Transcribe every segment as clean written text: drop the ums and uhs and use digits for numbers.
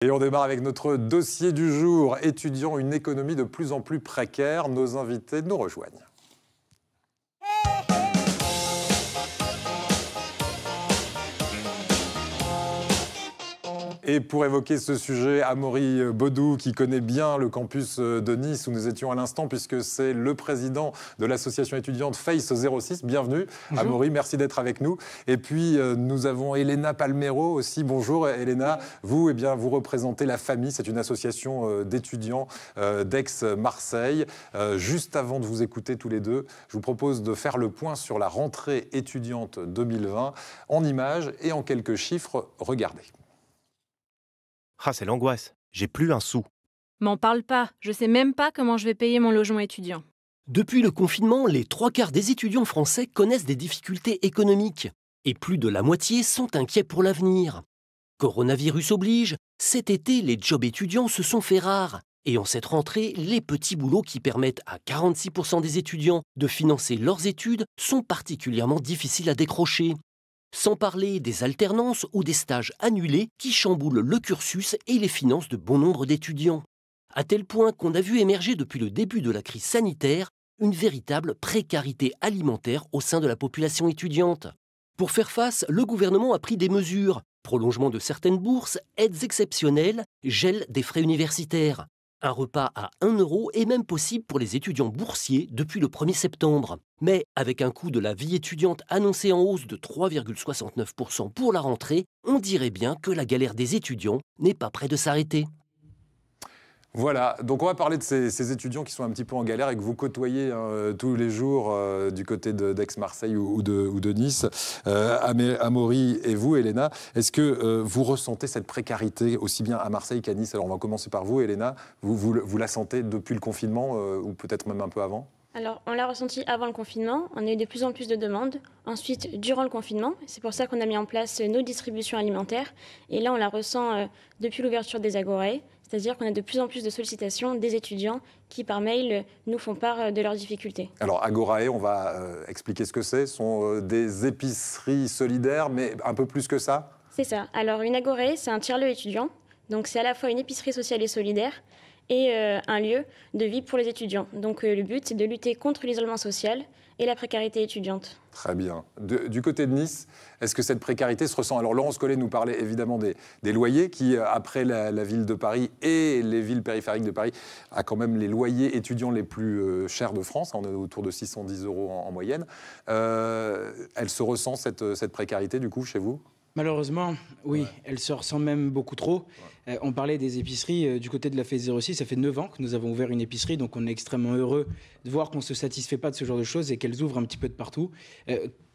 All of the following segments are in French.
Et on démarre avec notre dossier du jour. Étudiants, une économie de plus en plus précaire. Nos invités nous rejoignent. Et pour évoquer ce sujet, Amaury Baudou, qui connaît bien le campus de Nice, où nous étions à l'instant, puisque c'est le président de l'association étudiante Face 06. Bienvenue, bonjour. Amaury, merci d'être avec nous. Et puis, nous avons Elena Palmero aussi. Bonjour, Elena. Vous, vous représentez La Famille. C'est une association d'étudiants d'Aix-Marseille. Juste avant de vous écouter tous les deux, je vous propose de faire le point sur la rentrée étudiante 2020 en images et en quelques chiffres. Regardez. Ah, c'est l'angoisse. J'ai plus un sou. M'en parle pas. Je sais même pas comment je vais payer mon logement étudiant. Depuis le confinement, les 3/4 des étudiants français connaissent des difficultés économiques. Et plus de la moitié sont inquiets pour l'avenir. Coronavirus oblige, cet été, les jobs étudiants se sont fait rares. Et en cette rentrée, les petits boulots qui permettent à 46% des étudiants de financer leurs études sont particulièrement difficiles à décrocher. Sans parler des alternances ou des stages annulés qui chamboulent le cursus et les finances de bon nombre d'étudiants. À tel point qu'on a vu émerger depuis le début de la crise sanitaire une véritable précarité alimentaire au sein de la population étudiante. Pour faire face, le gouvernement a pris des mesures. Prolongement de certaines bourses, aides exceptionnelles, gel des frais universitaires. Un repas à 1 € est même possible pour les étudiants boursiers depuis le 1er septembre. Mais avec un coût de la vie étudiante annoncé en hausse de 3,69% pour la rentrée, on dirait bien que la galère des étudiants n'est pas près de s'arrêter. Voilà, donc on va parler de ces étudiants qui sont un petit peu en galère et que vous côtoyez tous les jours du côté d'Aix-Marseille ou de Nice. Amaury et vous, Elena, est-ce que vous ressentez cette précarité aussi bien à Marseille qu'à Nice? Alors on va commencer par vous, Elena. Vous la sentez depuis le confinement ou peut-être même un peu avant? Alors, on l'a ressenti avant le confinement, on a eu de plus en plus de demandes. Ensuite, durant le confinement, c'est pour ça qu'on a mis en place nos distributions alimentaires. Et là, on la ressent depuis l'ouverture des Agorae, c'est-à-dire qu'on a de plus en plus de sollicitations des étudiants qui, par mail, nous font part de leurs difficultés. Alors, Agorae, on va expliquer ce que c'est. Ce sont des épiceries solidaires, mais un peu plus que ça? C'est ça. Alors, une Agorae, c'est un tiers-lieu étudiant. Donc, c'est à la fois une épicerie sociale et solidaire et un lieu de vie pour les étudiants. Donc le but, c'est de lutter contre l'isolement social et la précarité étudiante. Très bien. Du côté de Nice, est-ce que cette précarité se ressent? Alors Laurence Collet nous parlait évidemment des loyers qui, après la ville de Paris et les villes périphériques de Paris, a quand même les loyers étudiants les plus chers de France. On est autour de 610 € en moyenne. Elle se ressent cette précarité du coup chez vous? Malheureusement, oui, ouais. Elle se ressent même beaucoup trop. Ouais. On parlait des épiceries du côté de la Face 06, ça fait 9 ans que nous avons ouvert une épicerie, donc on est extrêmement heureux de voir qu'on ne se satisfait pas de ce genre de choses et qu'elles ouvrent un petit peu de partout.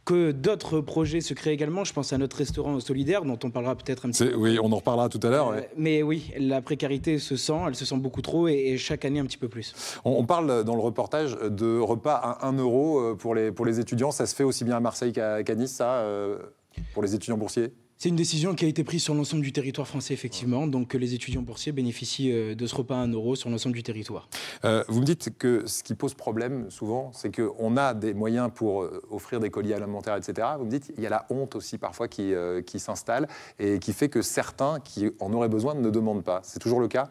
Que d'autres projets se créent également, je pense à notre restaurant solidaire, dont on parlera peut-être un petit peu. Oui, on en reparlera tout à l'heure. Ouais. Mais oui, la précarité se sent, elle se sent beaucoup trop et chaque année un petit peu plus. On parle dans le reportage de repas à 1 € pour les étudiants, ça se fait aussi bien à Marseille qu'à Nice, ça pour les étudiants boursiers? C'est une décision qui a été prise sur l'ensemble du territoire français, effectivement. Donc les étudiants boursiers bénéficient de ce repas à 1 € sur l'ensemble du territoire. Vous me dites que ce qui pose problème souvent, c'est qu'on a des moyens pour offrir des colis alimentaires, etc. Vous me dites qu'il y a la honte aussi parfois qui s'installe et qui fait que certains qui en auraient besoin ne demandent pas. C'est toujours le cas ?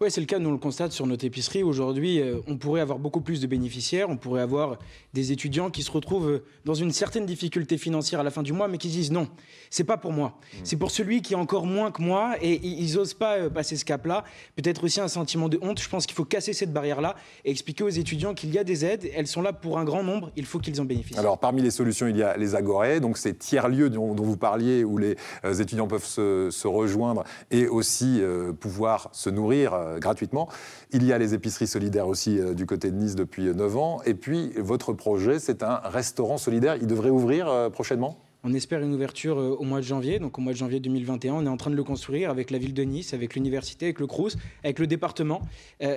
Oui, c'est le cas, nous on le constate sur notre épicerie. Aujourd'hui, on pourrait avoir beaucoup plus de bénéficiaires, on pourrait avoir des étudiants qui se retrouvent dans une certaine difficulté financière à la fin du mois, mais qui disent non, c'est pas pour moi. C'est pour celui qui a encore moins que moi et ils n'osent pas passer ce cap-là. Peut-être aussi un sentiment de honte. Je pense qu'il faut casser cette barrière-là et expliquer aux étudiants qu'il y a des aides, elles sont là pour un grand nombre, il faut qu'ils en bénéficient. Alors parmi les solutions, il y a les Agorae, donc ces tiers-lieux dont vous parliez, où les étudiants peuvent se rejoindre et aussi pouvoir se nourrir gratuitement. Il y a les épiceries solidaires aussi du côté de Nice depuis 9 ans. Et puis, votre projet, c'est un restaurant solidaire. Il devrait ouvrir prochainement ? On espère une ouverture au mois de janvier, donc au mois de janvier 2021. On est en train de le construire avec la ville de Nice, avec l'université, avec le Crous, avec le département.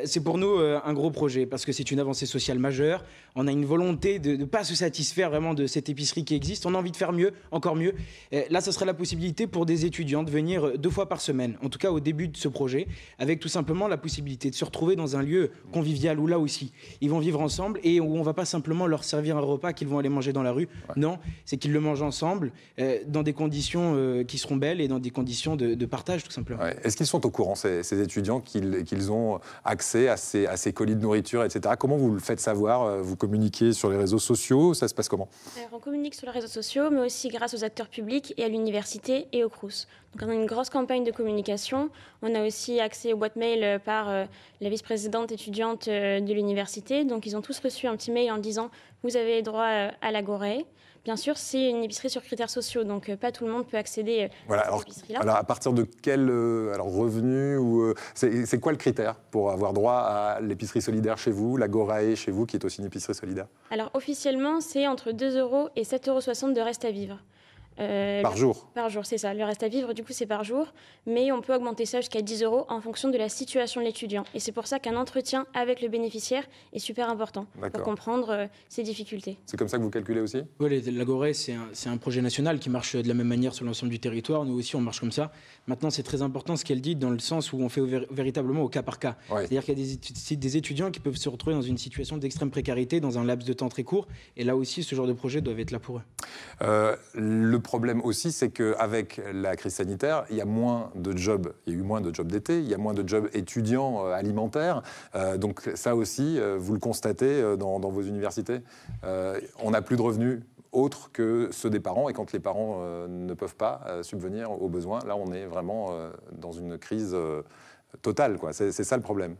C'est pour nous un gros projet parce que c'est une avancée sociale majeure. On a une volonté de ne pas se satisfaire vraiment de cette épicerie qui existe. On a envie de faire mieux, encore mieux. Là, ce serait la possibilité pour des étudiants de venir 2 fois par semaine, en tout cas au début de ce projet, avec tout simplement la possibilité de se retrouver dans un lieu convivial où là aussi, ils vont vivre ensemble et où on ne va pas simplement leur servir un repas qu'ils vont aller manger dans la rue. Ouais. Non, c'est qu'ils le mangent ensemble. ensemble, dans des conditions qui seront belles et dans des conditions de partage, tout simplement. Ouais. Est-ce qu'ils sont au courant, ces étudiants, qu'ils ont accès à ces colis de nourriture, etc. Comment vous le faites savoir? Vous communiquez sur les réseaux sociaux? Ça se passe comment? Alors, on communique sur les réseaux sociaux, mais aussi grâce aux acteurs publics et à l'université et au Crous. Donc, on a une grosse campagne de communication. On a aussi accès aux boîtes mail par la vice-présidente étudiante de l'université. Donc, ils ont tous reçu un petit mail en disant « Vous avez droit à l'Agorae ». Bien sûr, c'est une épicerie sur critères sociaux, donc pas tout le monde peut accéder voilà, à cette épicerie-là. Alors, à partir de quel revenu c'est quoi le critère pour avoir droit à l'épicerie solidaire chez vous, l'Agorae chez vous, qui est aussi une épicerie solidaire? Alors, officiellement, c'est entre 2 € et 7,60 € de reste à vivre. Par jour? Par jour, c'est ça. Le reste à vivre, du coup, c'est par jour. Mais on peut augmenter ça jusqu'à 10 € en fonction de la situation de l'étudiant. Et c'est pour ça qu'un entretien avec le bénéficiaire est super important pour comprendre ses difficultés. C'est comme ça que vous calculez aussi? Oui, l'Agorae, c'est un projet national qui marche de la même manière sur l'ensemble du territoire. Nous aussi, on marche comme ça. Maintenant, c'est très important ce qu'elle dit dans le sens où on fait véritablement au cas par cas. Ouais. C'est-à-dire qu'il y a des étudiants qui peuvent se retrouver dans une situation d'extrême précarité dans un laps de temps très court. Et là aussi, ce genre de projet doit être là pour eux. Le problème aussi, c'est qu'avec la crise sanitaire, il y a moins de jobs. Il y a eu moins de jobs d'été, il y a moins de jobs étudiants alimentaires. Donc ça aussi, vous le constatez dans vos universités. On n'a plus de revenus autres que ceux des parents. Et quand les parents ne peuvent pas subvenir aux besoins, là, on est vraiment dans une crise totale, quoi. C'est ça le problème.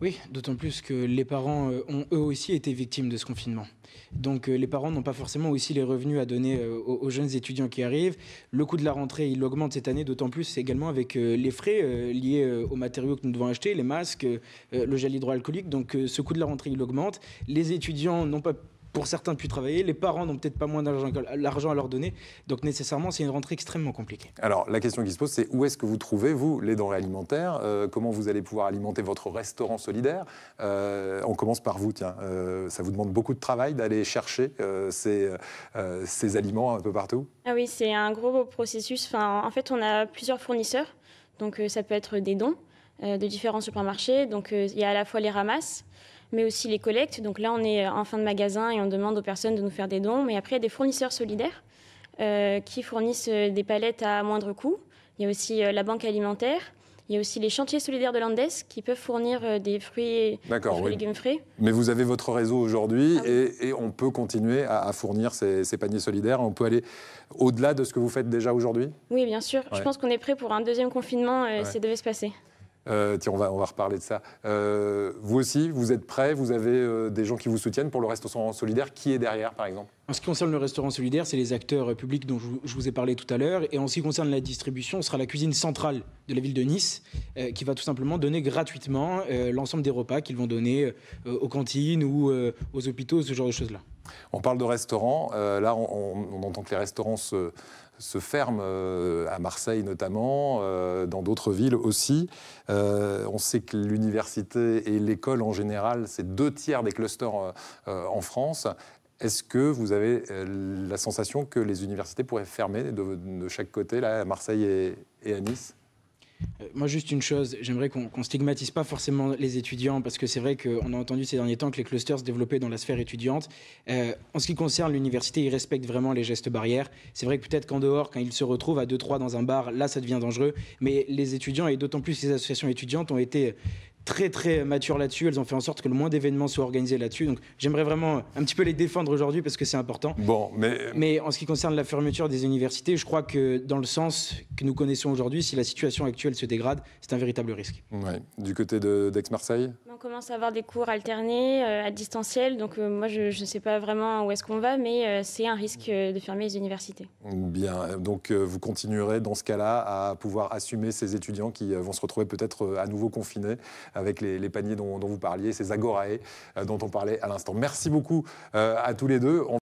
Oui, d'autant plus que les parents ont eux aussi été victimes de ce confinement. Donc les parents n'ont pas forcément aussi les revenus à donner aux jeunes étudiants qui arrivent. Le coût de la rentrée, il augmente cette année, d'autant plus également avec les frais liés aux matériaux que nous devons acheter, les masques, le gel hydroalcoolique. Donc ce coût de la rentrée, il augmente. Les étudiants n'ont pas, pour certains, pu travailler. Les parents n'ont peut-être pas moins d'argent à leur donner. Donc nécessairement, c'est une rentrée extrêmement compliquée. Alors la question qui se pose, c'est où est-ce que vous trouvez, vous, les denrées alimentaires? Comment vous allez pouvoir alimenter votre restaurant solidaire? On commence par vous, tiens. Ça vous demande beaucoup de travail d'aller chercher ces aliments un peu partout? Ah oui, c'est un gros processus. En fait, on a plusieurs fournisseurs. Donc ça peut être des dons de différents supermarchés. Donc il y a à la fois les ramasses, mais aussi les collectes. Donc là, on est en fin de magasin et on demande aux personnes de nous faire des dons. Mais après, il y a des fournisseurs solidaires qui fournissent des palettes à moindre coût. Il y a aussi la banque alimentaire. Il y a aussi les chantiers solidaires de l'Andes qui peuvent fournir des fruits et légumes frais. Mais vous avez votre réseau aujourd'hui oui. et on peut continuer à fournir ces paniers solidaires. On peut aller au-delà de ce que vous faites déjà aujourd'hui? Oui, bien sûr. Je pense qu'on est prêt pour un deuxième confinement si ça devait se passer. Tiens, on va reparler de ça. Vous aussi, vous êtes prêts? Vous avez des gens qui vous soutiennent pour le restaurant solidaire? Qui est derrière, par exemple? En ce qui concerne le restaurant solidaire, c'est les acteurs publics dont je vous ai parlé tout à l'heure. Et en ce qui concerne la distribution, ce sera la cuisine centrale de la ville de Nice qui va tout simplement donner gratuitement l'ensemble des repas qu'ils vont donner aux cantines ou aux hôpitaux, ce genre de choses-là. On parle de restaurants. Là, on entend que les restaurants se ferment à Marseille notamment, dans d'autres villes aussi. On sait que l'université et l'école en général, c'est 2/3 des clusters en France. Est-ce que vous avez la sensation que les universités pourraient fermer de chaque côté, là, à Marseille et à Nice? Moi, juste une chose, j'aimerais qu'on stigmatise pas forcément les étudiants, parce que c'est vrai qu'on a entendu ces derniers temps que les clusters se développaient dans la sphère étudiante. En ce qui concerne l'université, ils respectent vraiment les gestes barrières. C'est vrai que peut-être qu'en dehors, quand ils se retrouvent à 2-3 dans un bar, là, ça devient dangereux. Mais les étudiants, et d'autant plus les associations étudiantes, ont été très matures là-dessus. Elles ont fait en sorte que le moins d'événements soient organisés là-dessus. Donc j'aimerais vraiment un petit peu les défendre aujourd'hui parce que c'est important. Bon, mais en ce qui concerne la fermeture des universités, je crois que dans le sens que nous connaissons aujourd'hui, si la situation actuelle se dégrade, c'est un véritable risque. Ouais. Du côté d'Aix-Marseille? On commence à avoir des cours alternés à distanciel. Donc moi, je ne sais pas vraiment où est-ce qu'on va, mais c'est un risque de fermer les universités. Bien, donc vous continuerez dans ce cas-là à pouvoir assumer ces étudiants qui vont se retrouver peut-être à nouveau confinés avec les paniers dont vous parliez, ces agorae dont on parlait à l'instant. Merci beaucoup à tous les deux.